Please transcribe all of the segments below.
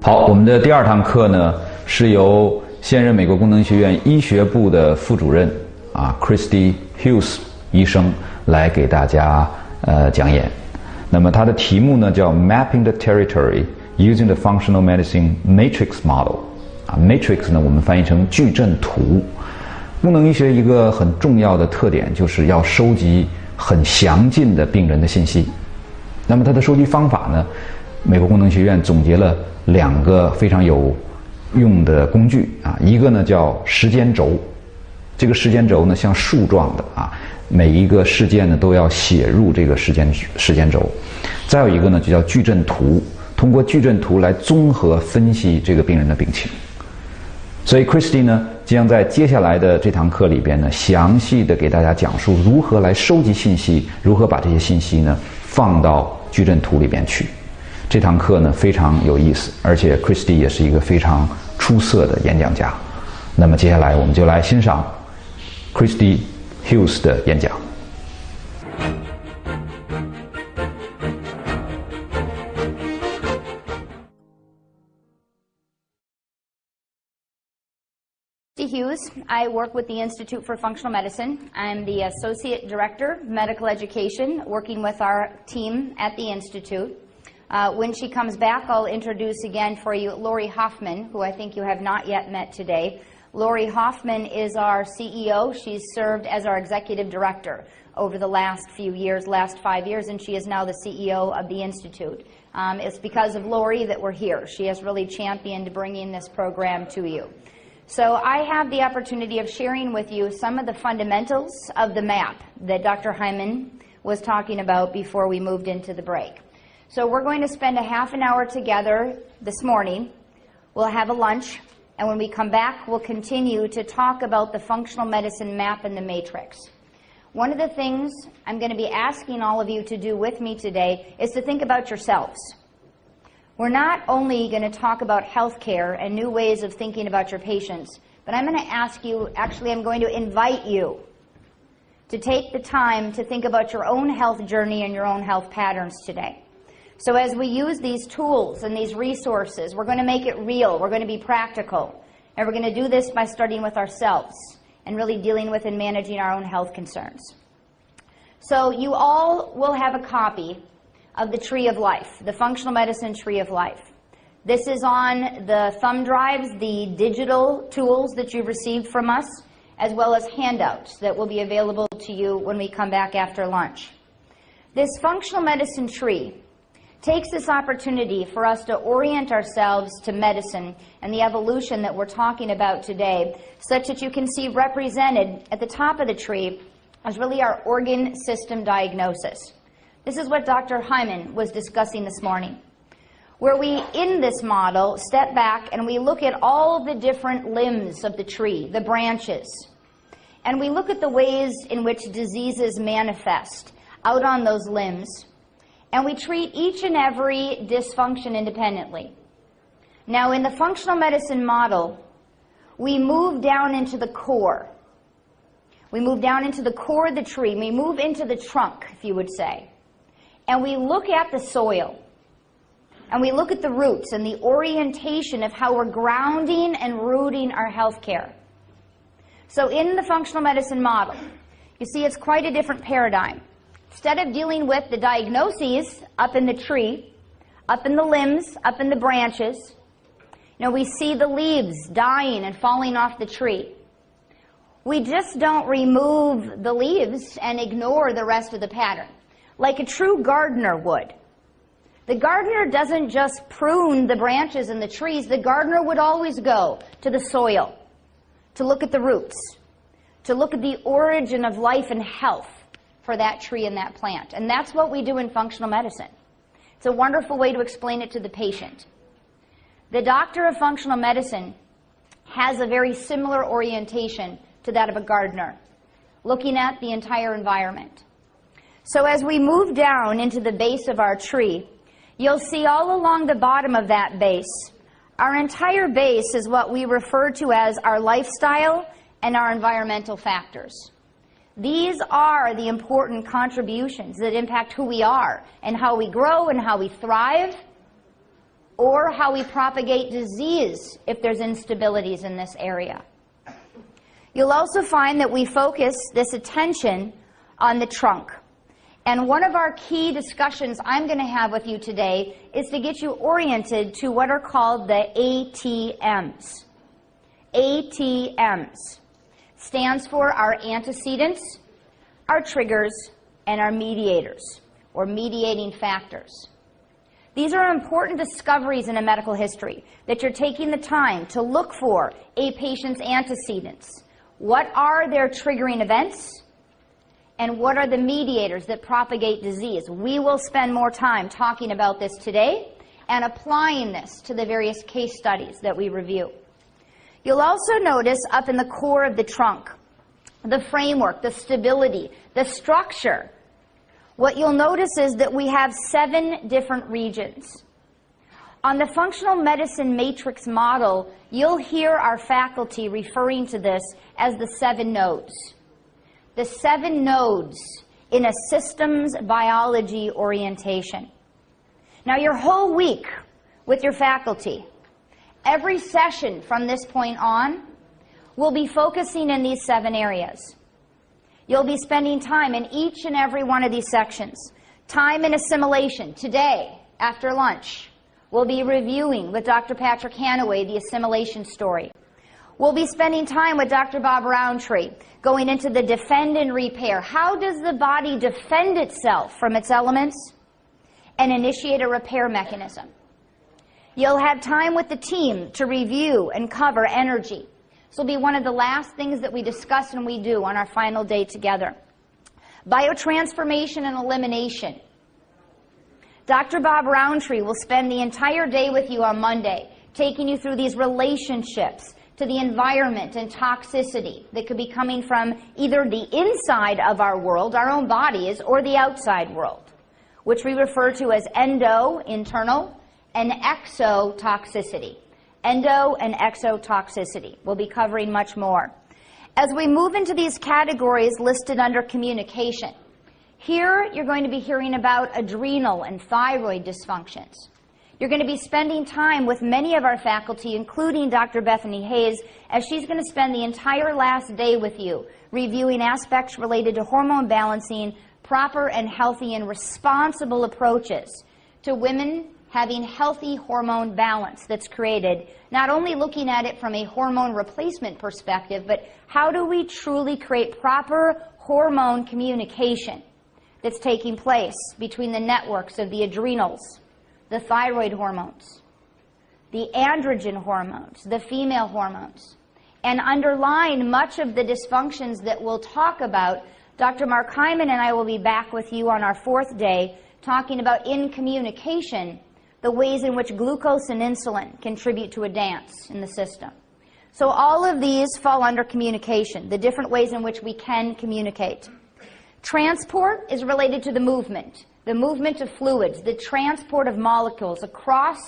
好，我们的第二堂课呢，是由现任美国功能学院医学部的副主任Christy Hughes 医生来给大家讲演。那么它的题目呢叫 Mapping the Territory Using the Functional Medicine Matrix Model。Matrix 呢我们翻译成矩阵图。功能医学一个很重要的特点就是要收集很详尽的病人的信息。那么它的收集方法呢，美国功能学院总结了2个非常有用的工具一个呢叫时间轴，这个时间轴呢像树状的每一个事件呢都要写入这个时间轴。再有一个呢就叫矩阵图，通过矩阵图来综合分析这个病人的病情。所以 Christy 呢将在接下来的这堂课里边呢详细的给大家讲述如何来收集信息，如何把这些信息呢放到矩阵图里边去。这堂课呢非常有意思，而且 Christy 也是一个非常出色的演讲家。那么接下来我们就来欣赏 Christy Hughes 的演讲。Hughes. I work with the Institute for Functional Medicine. I'm the Associate Director of Medical Education, working with our team at the Institute. When she comes back, I'll introduce again for you Lori Hoffman, who I think you have not yet met today. Lori Hoffman is our CEO. She's served as our Executive Director over the last few years, last 5 years, and she is now the CEO of the Institute. It's because of Lori that we're here. She has really championed bringing this program to you. So I have the opportunity of sharing with you some of the fundamentals of the map that Dr. Hyman was talking about before we moved into the break. So we're going to spend a half an hour together this morning. We'll have a lunch, and when we come back, we'll continue to talk about the functional medicine map and the matrix. One of the things I'm going to be asking all of you to do with me today is to think about yourselves. We're not only going to talk about healthcare and new ways of thinking about your patients, but I'm going to ask you, actually I'm going to invite you to take the time to think about your own health journey and your own health patterns today. So as we use these tools and these resources, we're going to make it real, we're going to be practical, and we're going to do this by starting with ourselves and really dealing with and managing our own health concerns. So you all will have a copy of the Tree of Life, the Functional Medicine Tree of Life. This is on the thumb drives, the digital tools that you've received from us, as well as handouts that will be available to you when we come back after lunch. This Functional Medicine Tree takes this opportunity for us to orient ourselves to medicine and the evolution that we're talking about today, such that you can see represented at the top of the tree as really our organ system diagnosis. This is what Dr. Hyman was discussing this morning, where we, in this model, step back and we look at all the different limbs of the tree, the branches, and we look at the ways in which diseases manifest out on those limbs, and we treat each and every dysfunction independently. Now, in the functional medicine model, we move down into the core. We move down into the core of the tree. We move into the trunk, if you would say. And we look at the soil, and we look at the roots and the orientation of how we're grounding and rooting our health care. So in the functional medicine model, you see it's quite a different paradigm. Instead of dealing with the diagnoses up in the tree, up in the limbs, up in the branches, we see the leaves dying and falling off the tree. We just don't remove the leaves and ignore the rest of the pattern, like a true gardener would. The gardener doesn't just prune the branches and the trees. The gardener would always go to the soil, to look at the roots, to look at the origin of life and health for that tree and that plant. And that's what we do in functional medicine. It's a wonderful way to explain it to the patient. The doctor of functional medicine has a very similar orientation to that of a gardener, looking at the entire environment. So as we move down into the base of our tree, you'll see all along the bottom of that base, our entire base is what we refer to as our lifestyle and our environmental factors. These are the important contributions that impact who we are and how we grow and how we thrive or how we propagate disease if there's instabilities in this area. You'll also find that we focus this attention on the trunk. And one of our key discussions I'm going to have with you today is to get you oriented to what are called the ATMs. ATMs stands for our antecedents, our triggers, and our mediators, or mediating factors. These are important discoveries in a medical history, that you're taking the time to look for a patient's antecedents. What are their triggering events? And what are the mediators that propagate disease? We will spend more time talking about this today and applying this to the various case studies that we review. You'll also notice up in the core of the trunk, the framework, the stability, the structure. What you'll notice is that we have 7 different regions. On the functional medicine matrix model, you'll hear our faculty referring to this as the 7 nodes. The 7 nodes in a systems biology orientation. Now, your whole week with your faculty, every session from this point on, will be focusing in these 7 areas. You'll be spending time in each and every one of these sections. Time in assimilation. Today, after lunch, we'll be reviewing with Dr. Patrick Hanaway the assimilation story. We'll be spending time with Dr. Bob Roundtree, going into the defend and repair. How does the body defend itself from its elements and initiate a repair mechanism? You'll have time with the team to review and cover energy. This will be one of the last things that we discuss and we do on our final day together. Biotransformation and elimination. Dr. Bob Roundtree will spend the entire day with you on Monday, taking you through these relationships to the environment and toxicity that could be coming from either the inside of our world, our own bodies, or the outside world, which we refer to as endo, internal, and exotoxicity. Endo and exotoxicity. We'll be covering much more. As we move into these categories listed under communication, here you're going to be hearing about adrenal and thyroid dysfunctions. You're going to be spending time with many of our faculty, including Dr. Bethany Hayes, as she's going to spend the entire last day with you, reviewing aspects related to hormone balancing, proper and healthy and responsible approaches to women having healthy hormone balance that's created, not only looking at it from a hormone replacement perspective, but how do we truly create proper hormone communication that's taking place between the networks of the adrenals, the thyroid hormones, the androgen hormones, the female hormones. And underlying much of the dysfunctions that we'll talk about, Dr. Mark Hyman and I will be back with you on our 4th day talking about in communication, the ways in which glucose and insulin contribute to a dance in the system. So all of these fall under communication, the different ways in which we can communicate. Transport is related to the movement of fluids, the transport of molecules across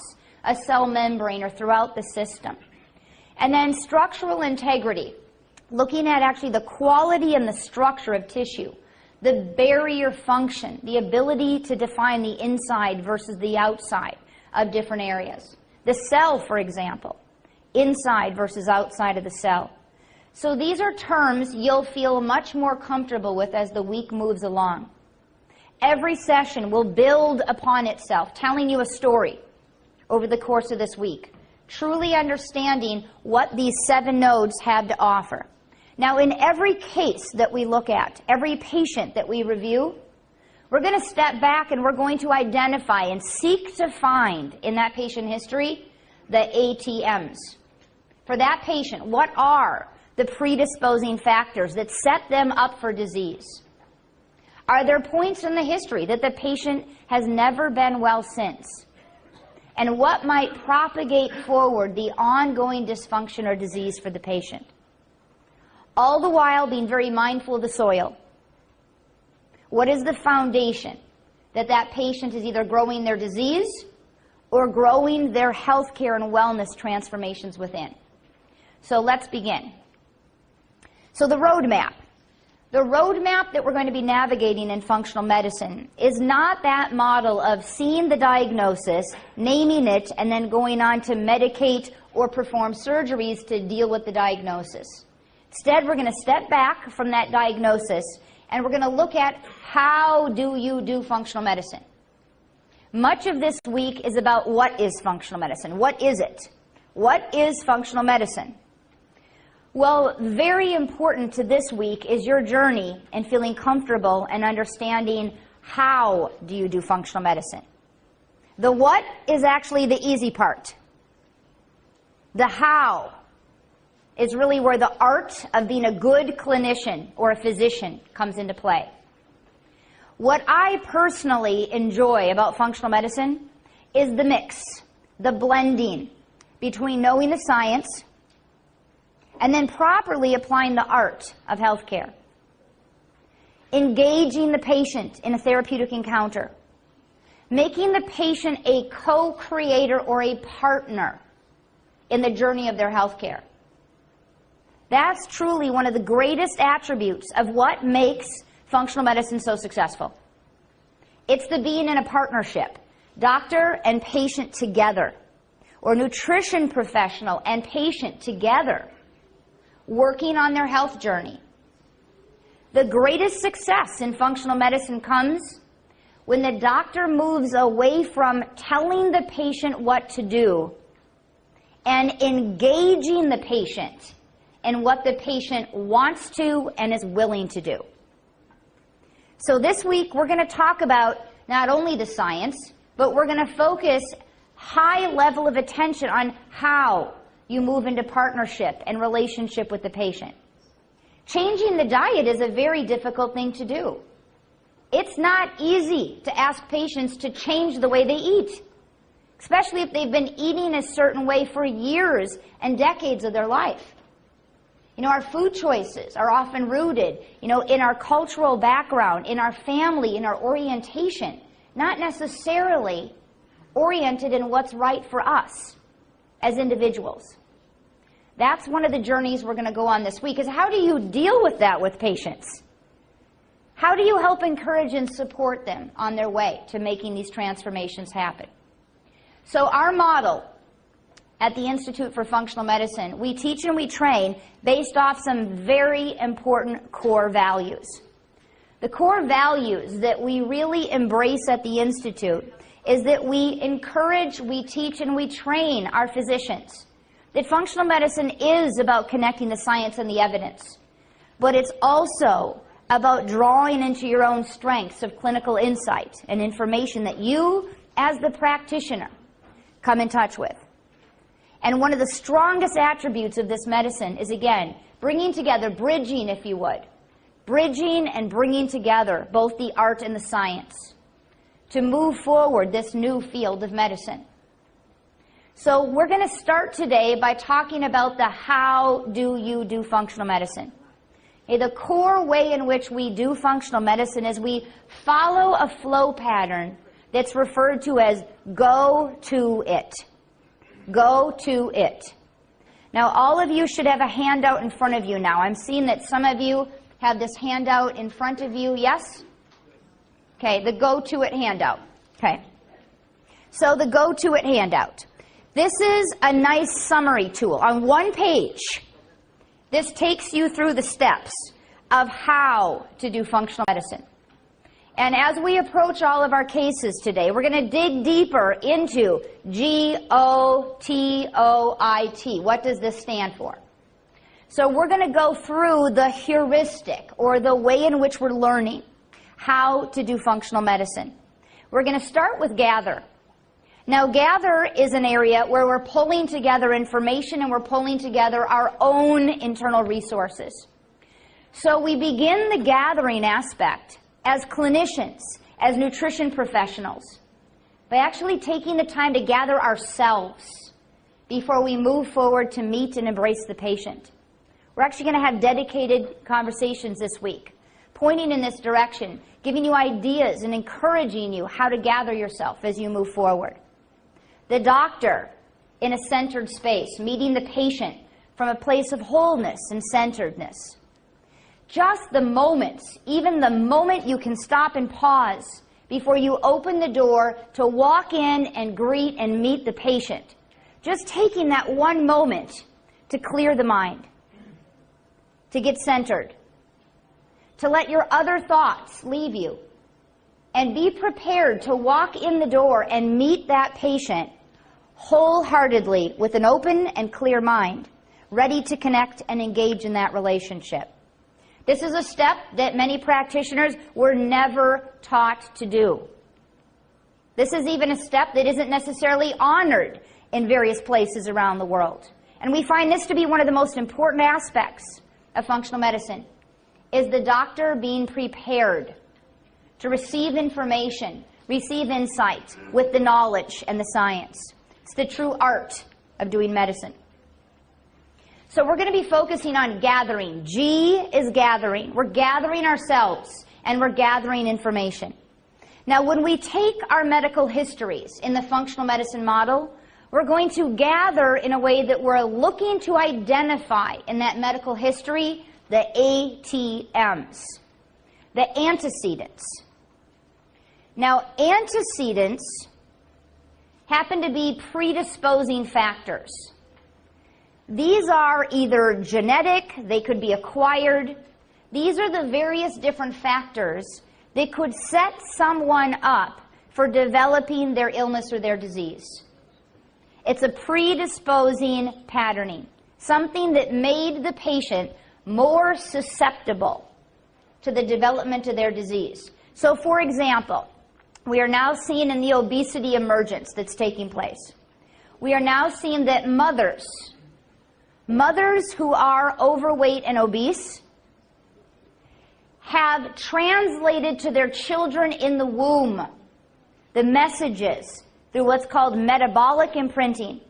a cell membrane or throughout the system. And then structural integrity, looking at actually the quality and the structure of tissue, the barrier function, the ability to define the inside versus the outside of different areas. The cell, for example, inside versus outside of the cell. So these are terms you'll feel much more comfortable with as the week moves along. Every session will build upon itself, telling you a story over the course of this week, truly understanding what these 7 nodes have to offer. Now, in every case that we look at, every patient that we review, we're going to step back and we're going to identify and seek to find in that patient history the ATMs. For that patient, what are the predisposing factors that set them up for disease? Are there points in the history that the patient has never been well since? And what might propagate forward the ongoing dysfunction or disease for the patient? All the while being very mindful of the soil. What is the foundation that that patient is either growing their disease or growing their health care and wellness transformations within? So let's begin. So the roadmap. The roadmap that we're going to be navigating in functional medicine is not that model of seeing the diagnosis, naming it, and then going on to medicate or perform surgeries to deal with the diagnosis. Instead, we're going to step back from that diagnosis and we're going to look at how do you do functional medicine. Much of this week is about what is functional medicine. What is it? What is functional medicine? Well, very important to this week is your journey in feeling comfortable and understanding how do you do functional medicine. The what is actually the easy part. The how is really where the art of being a good clinician or a physician comes into play. What I personally enjoy about functional medicine is the mix, the blending between knowing the science and then properly applying the art of healthcare. Engaging the patient in a therapeutic encounter. Making the patient a co-creator or a partner in the journey of their healthcare. That's truly one of the greatest attributes of what makes functional medicine so successful. It's the being in a partnership, doctor and patient together, or nutrition professional and patient together, working on their health journey. The greatest success in functional medicine comes when the doctor moves away from telling the patient what to do and engaging the patient in what the patient wants to and is willing to do. So this week we're going to talk about not only the science, but we're going to focus high level of attention on how you move into partnership and relationship with the patient. Changing the diet is a very difficult thing to do. It's not easy to ask patients to change the way they eat, especially if they've been eating a certain way for years and decades of their life. You know, our food choices are often rooted, in our cultural background, in our family, in our orientation, not necessarily oriented in what's right for us as individuals. That's one of the journeys we're going to go on this week, is how do you deal with that with patients? How do you help encourage and support them on their way to making these transformations happen? So our model at the Institute for Functional Medicine, we teach and we train based off some very important core values. The core values that we really embrace at the Institute is that we encourage, we teach, and we train our physicians that functional medicine is about connecting the science and the evidence, but it's also about drawing into your own strengths of clinical insight and information that you, as the practitioner, come in touch with. And one of the strongest attributes of this medicine is, again, bringing together, bridging, if you would, bridging and bringing together both the art and the science to move forward this new field of medicine. So we're going to start today by talking about the how do you do functional medicine. Okay, the core way in which we do functional medicine is we follow a flow pattern that's referred to as go to it. Go to it. Now, all of you should have a handout in front of you now. I'm seeing that some of you have this handout in front of you. Yes? Okay, the go to it handout. Okay. So the go to it handout. This is a nice summary tool. On one page, this takes you through the steps of how to do functional medicine. And as we approach all of our cases today, we're going to dig deeper into GOTOIT. What does this stand for? So we're going to go through the heuristic, or the way in which we're learning how to do functional medicine. We're going to start with gather. Now, gather is an area where we're pulling together information and we're pulling together our own internal resources. So we begin the gathering aspect as clinicians, as nutrition professionals, by actually taking the time to gather ourselves before we move forward to meet and embrace the patient. We're actually going to have dedicated conversations this week, pointing in this direction, giving you ideas and encouraging you how to gather yourself as you move forward. The doctor in a centered space, meeting the patient from a place of wholeness and centeredness. just the moment, even the moment you can stop and pause before you open the door to walk in and greet and meet the patient. Just taking that one moment to clear the mind, to get centered, to let your other thoughts leave you, and be prepared to walk in the door and meet that patient wholeheartedly with an open and clear mind, ready to connect and engage in that relationship. This is a step that many practitioners were never taught to do. This is even a step that isn't necessarily honored in various places around the world. And we find this to be one of the most important aspects of functional medicine, is the doctor being prepared to receive information, receive insight with the knowledge and the science. It's the true art of doing medicine. So we're going to be focusing on gathering. G is gathering. We're gathering ourselves and we're gathering information. Now, when we take our medical histories in the functional medicine model, we're going to gather in a way that we're looking to identify in that medical history the ATMs, the antecedents. Now, antecedents happen to be predisposing factors. These are either genetic, they could be acquired. These are the various different factors that could set someone up for developing their illness or their disease. It's a predisposing patterning, something that made the patient more susceptible to the development of their disease. So, for example, we are now seeing in the obesity emergence that's taking place, we are now seeing that mothers who are overweight and obese have translated to their children in the womb the messages through what's called metabolic imprinting.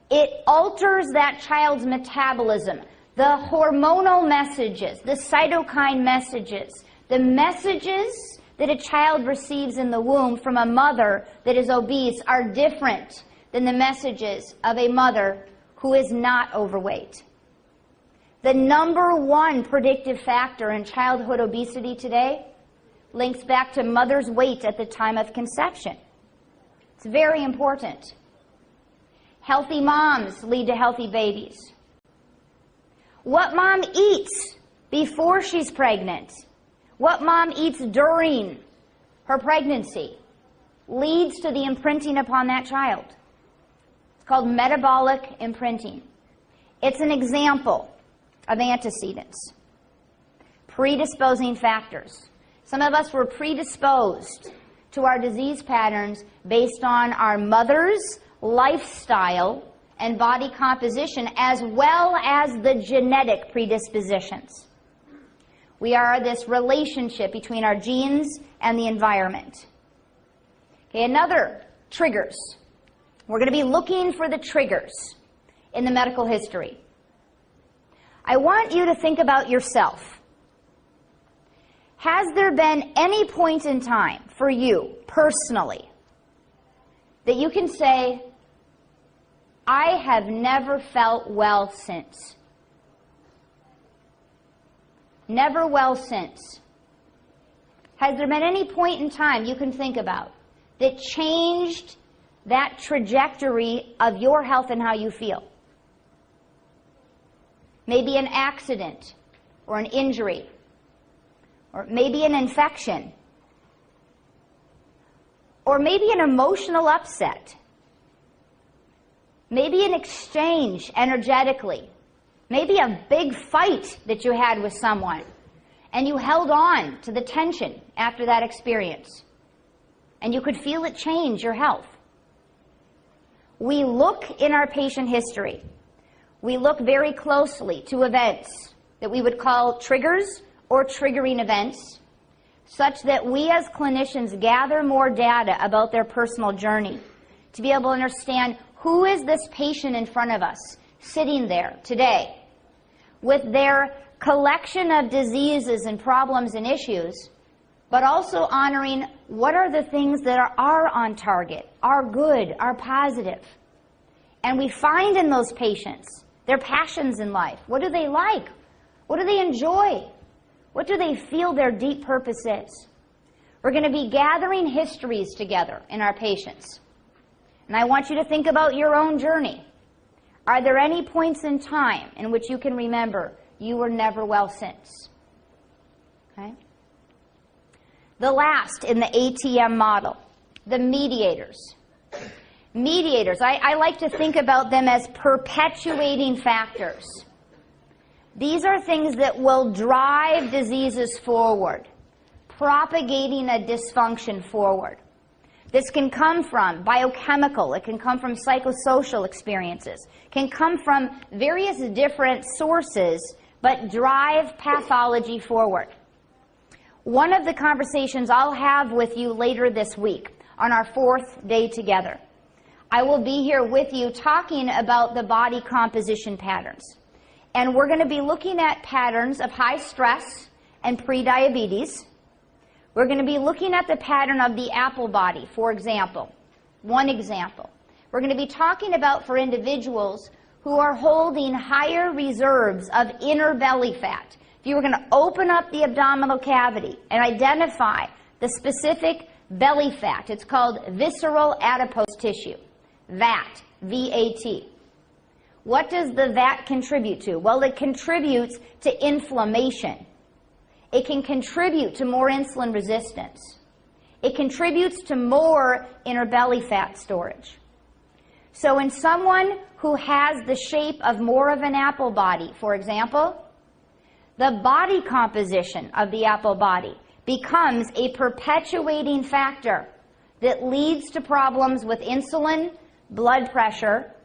It alters that child's metabolism, the hormonal messages, the cytokine messages, the messages that a child receives in the womb from a mother that is obese are different than the messages of a mother who is not overweight. The number one predictive factor in childhood obesity today links back to mother's weight at the time of conception. It's very important. Healthy moms lead to healthy babies. What mom eats before she's pregnant, what mom eats during her pregnancy, leads to the imprinting upon that child. It's called metabolic imprinting. It's an example of antecedents, predisposing factors. Some of us were predisposed to our disease patterns based on our mother's lifestyle and body composition, as well as the genetic predispositions. We are this relationship between our genes and the environment. Okay, another, triggers. We're going to be looking for the triggers in the medical history. I want you to think about yourself. Has there been any point in time for you personally that you can say, I have never felt well since? Never well since. Has there been any point in time you can think about that changed that trajectory of your health and how you feel? Maybe an accident or an injury, or maybe an infection, or maybe an emotional upset, maybe an exchange energetically, maybe a big fight that you had with someone and you held on to the tension after that experience and you could feel it change your health. We look in our patient history. We look very closely to events that we would call triggers or triggering events, such that we as clinicians gather more data about their personal journey to be able to understand who is this patient in front of us sitting there today with their collection of diseases and problems and issues, but also honoring what are the things that are on target, are good, are positive. And we find in those patients their passions in life. What do they like? What do they enjoy? What do they feel their deep purpose is? We're going to be gathering histories together in our patients. And I want you to think about your own journey. Are there any points in time in which you can remember you were never well since? Okay? The last in the ATM model, the mediators. Mediators, I like to think about them as perpetuating factors. These are things that will drive diseases forward, propagating a dysfunction forward. This can come from biochemical, it can come from psychosocial experiences, can come from various different sources, but drive pathology forward. One of the conversations I'll have with you later this week, on our 4th day together, I will be here with you talking about the body composition patterns. And we're going to be looking at patterns of high stress and prediabetes. We're going to be looking at the pattern of the apple body, for example. One example. We're going to be talking about for individuals who are holding higher reserves of inner belly fat. If you were going to open up the abdominal cavity and identify the specific belly fat, it's called visceral adipose tissue, VAT, V-A-T. What does the VAT contribute to? Well, it contributes to inflammation. It can contribute to more insulin resistance. It contributes to more inner belly fat storage. So in someone who has the shape of more of an apple body, for example, the body composition of the apple body becomes a perpetuating factor that leads to problems with insulin, blood pressure,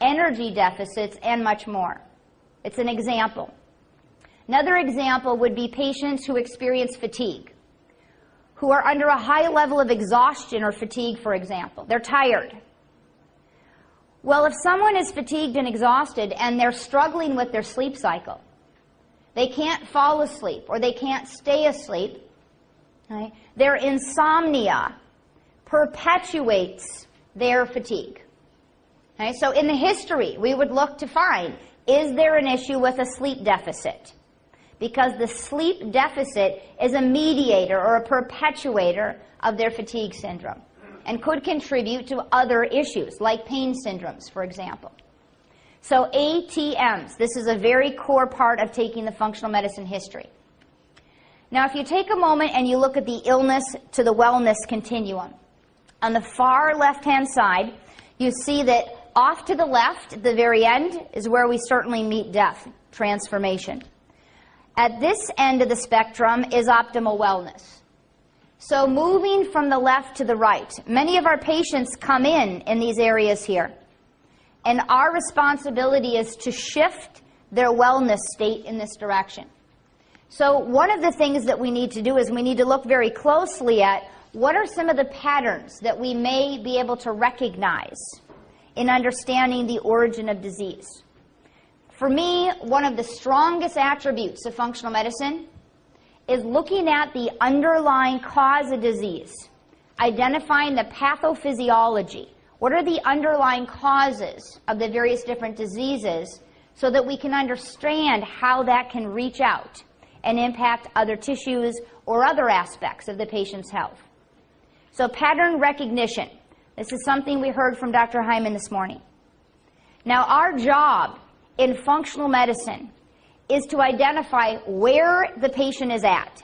energy deficits, and much more. It's an example. Another example would be patients who experience fatigue, who are under a high level of exhaustion or fatigue, for example. They're tired. Well, if someone is fatigued and exhausted and they're struggling with their sleep cycle, they can't fall asleep or they can't stay asleep, right? Their insomnia perpetuates their fatigue. Okay, so in the history, we would look to find, is there an issue with a sleep deficit? Because the sleep deficit is a mediator or a perpetuator of their fatigue syndrome and could contribute to other issues like pain syndromes, for example. So ATMs, this is a very core part of taking the functional medicine history. Now, if you take a moment and you look at the illness to the wellness continuum, on the far left-hand side, you see that off to the left, at the very end, is where we certainly meet death, transformation. At this end of the spectrum is optimal wellness. So moving from the left to the right, many of our patients come in these areas here. And our responsibility is to shift their wellness state in this direction. So one of the things that we need to do is we need to look very closely at what are some of the patterns that we may be able to recognize in understanding the origin of disease. For me, one of the strongest attributes of functional medicine is looking at the underlying cause of disease, identifying the pathophysiology. What are the underlying causes of the various different diseases so that we can understand how that can reach out and impact other tissues or other aspects of the patient's health. So pattern recognition. This is something we heard from Dr. Hyman this morning. Now, our job in functional medicine is to identify where the patient is at,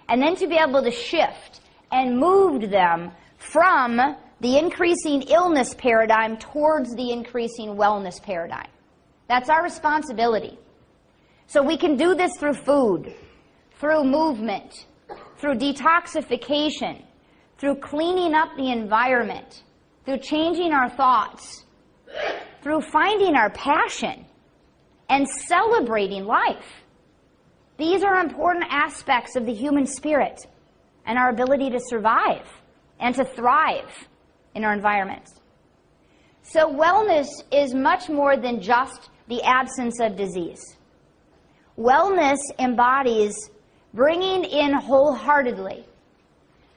and then to be able to shift and move them from the increasing illness paradigm towards the increasing wellness paradigm. That's our responsibility. So we can do this through food, through movement, through detoxification, through cleaning up the environment, through changing our thoughts, through finding our passion and celebrating life. These are important aspects of the human spirit and our ability to survive and to thrive in our environments. So wellness is much more than just the absence of disease. Wellness embodies bringing in wholeheartedly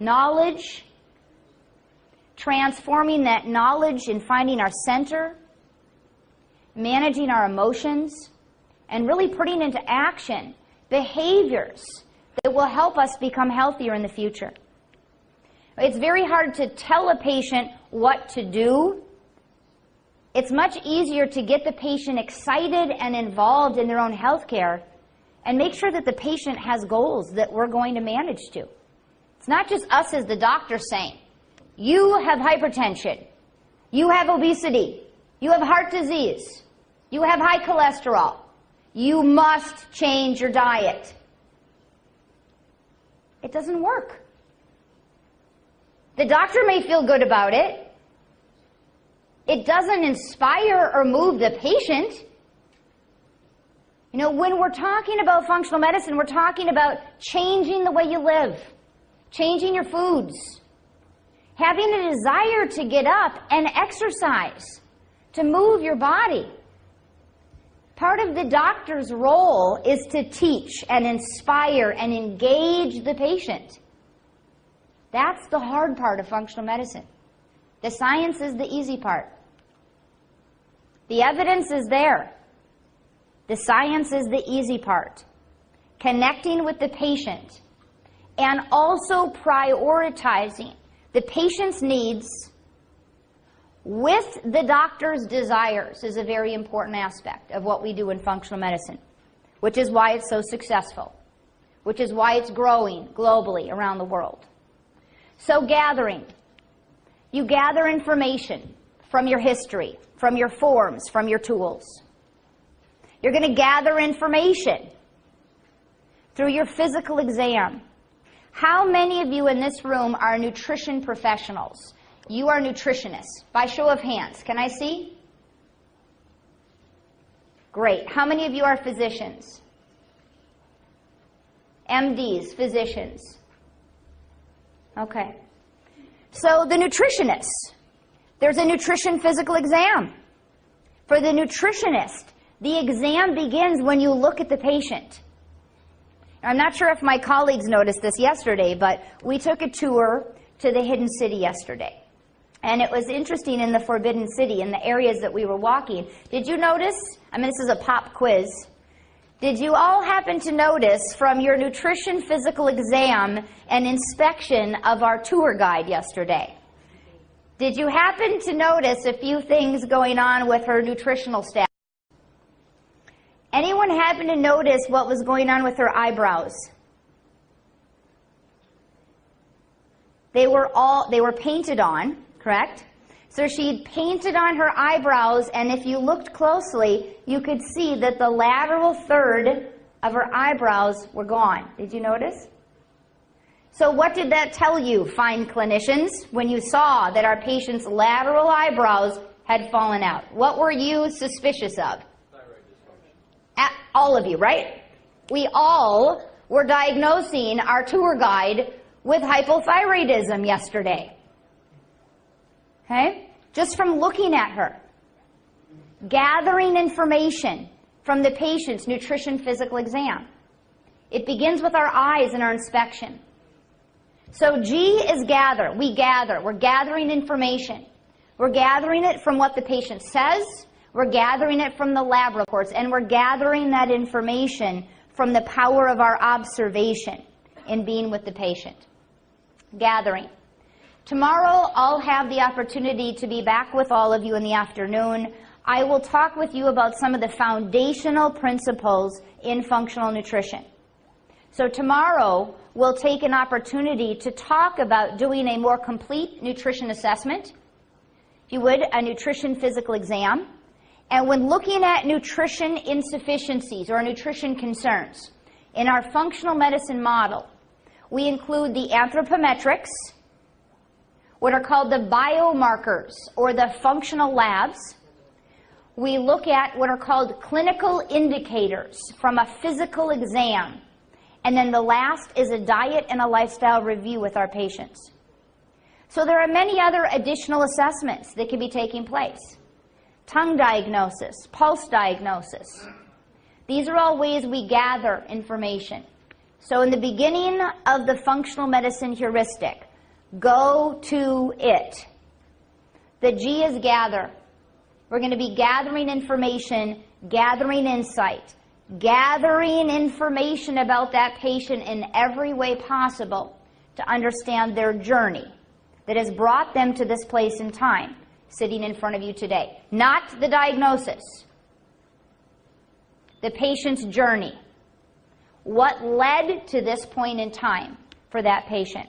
knowledge, transforming that knowledge and finding our center, managing our emotions, and really putting into action behaviors that will help us become healthier in the future. It's very hard to tell a patient what to do. It's much easier to get the patient excited and involved in their own health care and make sure that the patient has goals that we're going to manage to. It's not just us as the doctor saying, you have hypertension, you have obesity, you have heart disease, you have high cholesterol, you must change your diet. It doesn't work. The doctor may feel good about it. It doesn't inspire or move the patient. You know, when we're talking about functional medicine, we're talking about changing the way you live, changing your foods, having a desire to get up and exercise, to move your body. Part of the doctor's role is to teach and inspire and engage the patient. That's the hard part of functional medicine. The science is the easy part. The evidence is there. The science is the easy part. Connecting with the patient and also prioritizing the patient's needs with the doctor's desires is a very important aspect of what we do in functional medicine, which is why it's so successful, which is why it's growing globally around the world. So gathering. You gather information from your history, from your forms, from your tools. You're going to gather information through your physical exam. How many of you in this room are nutrition professionals? You are nutritionists. By show of hands, can I see? Great. How many of you are physicians? MDs, physicians. Okay. So the nutritionists, there's a nutrition physical exam. For the nutritionist, the exam begins when you look at the patient. I'm not sure if my colleagues noticed this yesterday, but we took a tour to the Hidden City yesterday. And it was interesting in the Forbidden City, in the areas that we were walking. Did you notice? I mean, this is a pop quiz. Did you all happen to notice from your nutrition physical exam and inspection of our tour guide yesterday? Did you happen to notice a few things going on with her nutritional status? Anyone happen to notice what was going on with her eyebrows? They were painted on, correct? So she'd painted on her eyebrows, and if you looked closely, you could see that the lateral third of her eyebrows were gone. Did you notice? So what did that tell you, fine clinicians, when you saw that our patient's lateral eyebrows had fallen out? What were you suspicious of? Thyroid dysfunction. All of you, right? We all were diagnosing our tour guide with hypothyroidism yesterday. Okay? Just from looking at her. Gathering information from the patient's nutrition physical exam. It begins with our eyes and our inspection. So G is gather. We gather. We're gathering information. We're gathering it from what the patient says. We're gathering it from the lab reports. And we're gathering that information from the power of our observation in being with the patient. Gathering. Tomorrow, I'll have the opportunity to be back with all of you in the afternoon. I will talk with you about some of the foundational principles in functional nutrition. So tomorrow, we'll take an opportunity to talk about doing a more complete nutrition assessment, if you would, a nutrition physical exam. And when looking at nutrition insufficiencies or nutrition concerns, in our functional medicine model, we include the anthropometrics, what are called the biomarkers or the functional labs. We look at what are called clinical indicators from a physical exam. And then the last is a diet and a lifestyle review with our patients. So there are many other additional assessments that can be taking place. Tongue diagnosis, pulse diagnosis. These are all ways we gather information. So in the beginning of the functional medicine heuristic, go to it. The G is gather. We're going to be gathering information, gathering insight, gathering information about that patient in every way possible to understand their journey that has brought them to this place in time, sitting in front of you today. Not the diagnosis, the patient's journey. What led to this point in time for that patient?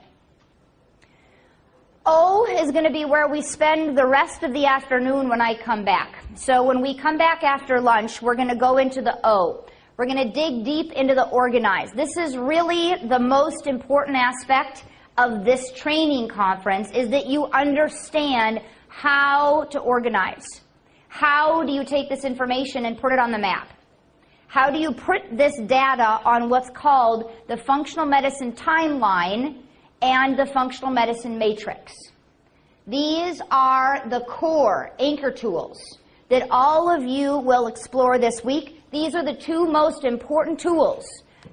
O is going to be where we spend the rest of the afternoon when I come back. So when we come back after lunch, we're going to go into the O. We're going to dig deep into the organize. This is really the most important aspect of this training conference, is that you understand how to organize. How do you take this information and put it on the map? How do you put this data on what's called the functional medicine timeline and the functional medicine matrix? These are the core anchor tools that all of you will explore this week. These are the two most important tools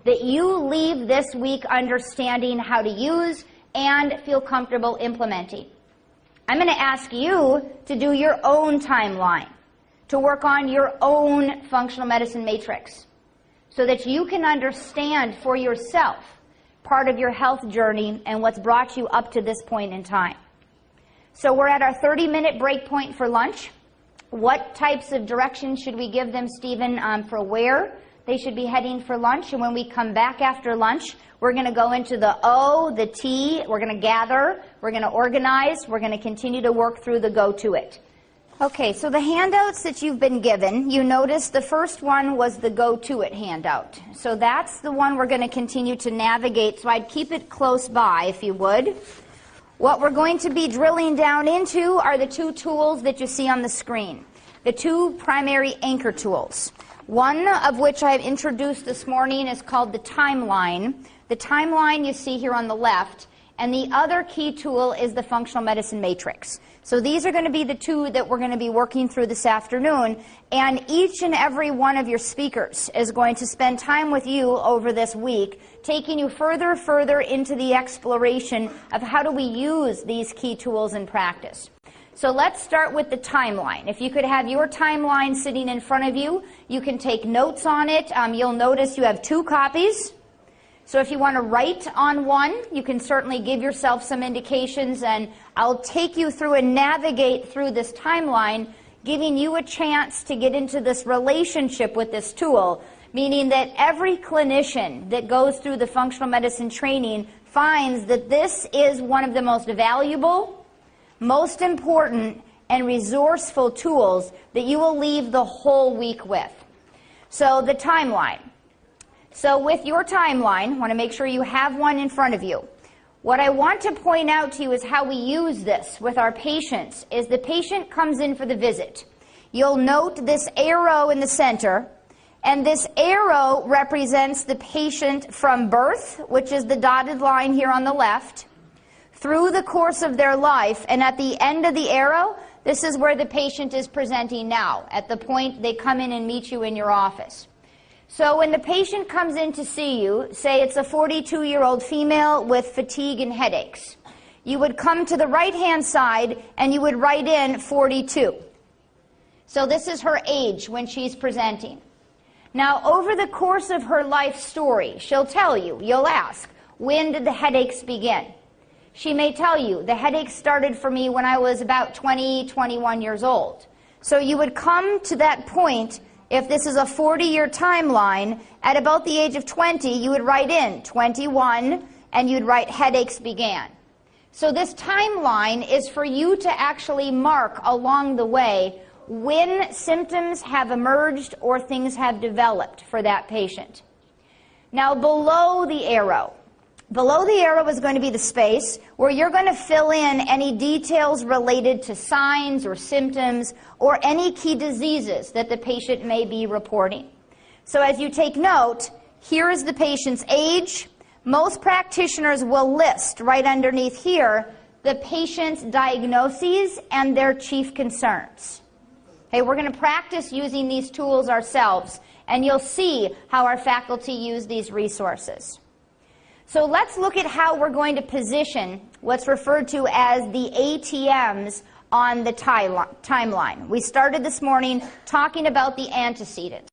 that you leave this week understanding how to use and feel comfortable implementing. I'm going to ask you to do your own timeline, to work on your own functional medicine matrix, so that you can understand for yourself part of your health journey and what's brought you up to this point in time. So we're at our 30-minute break point for lunch. What types of directions should we give them, Stephen, for where they should be heading for lunch? And when we come back after lunch, we're going to go into the O, the T, we're going to gather, we're going to organize, we're going to continue to work through the go to it. Okay, so the handouts that you've been given, you notice the first one was the go to it handout. So that's the one we're going to continue to navigate, so I'd keep it close by if you would. What we're going to be drilling down into are the two tools that you see on the screen, the two primary anchor tools. One of which I've introduced this morning is called the timeline. The timeline you see here on the left, and the other key tool is the functional medicine matrix. So these are going to be the two that we're going to be working through this afternoon, and each and every one of your speakers is going to spend time with you over this week, taking you further into the exploration of how do we use these key tools in practice. So let's start with the timeline. If you could have your timeline sitting in front of you, you can take notes on it. You'll notice you have 2 copies. So if you want to write on one, you can certainly give yourself some indications, and I'll take you through and navigate through this timeline, giving you a chance to get into this relationship with this tool, meaning that every clinician that goes through the functional medicine training finds that this is one of the most valuable, most important, and resourceful tools that you will leave the whole week with. So the timeline. So with your timeline, I want to make sure you have one in front of you. What I want to point out to you is how we use this with our patients is the patient comes in for the visit. You'll note this arrow in the center, and this arrow represents the patient from birth, which is the dotted line here on the left, through the course of their life, and at the end of the arrow, this is where the patient is presenting now, at the point they come in and meet you in your office. So when the patient comes in to see you, say it's a 42-year-old female with fatigue and headaches, you would come to the right-hand side and you would write in 42. So this is her age when she's presenting. Now, over the course of her life story, she'll tell you, you'll ask, when did the headaches begin? She may tell you, the headaches started for me when I was about 20, 21 years old. So you would come to that point. If this is a 40-year timeline, at about the age of 20, you would write in 21, and you'd write headaches began. So this timeline is for you to actually mark along the way when symptoms have emerged or things have developed for that patient. Now below the arrow is going to be the space where you're going to fill in any details related to signs or symptoms or any key diseases that the patient may be reporting. So as you take note, here is the patient's age. Most practitioners will list right underneath here the patient's diagnoses and their chief concerns. Okay, we're going to practice using these tools ourselves, and you'll see how our faculty use these resources. So let's look at how we're going to position what's referred to as the ATMs on the timeline. We started this morning talking about the antecedents.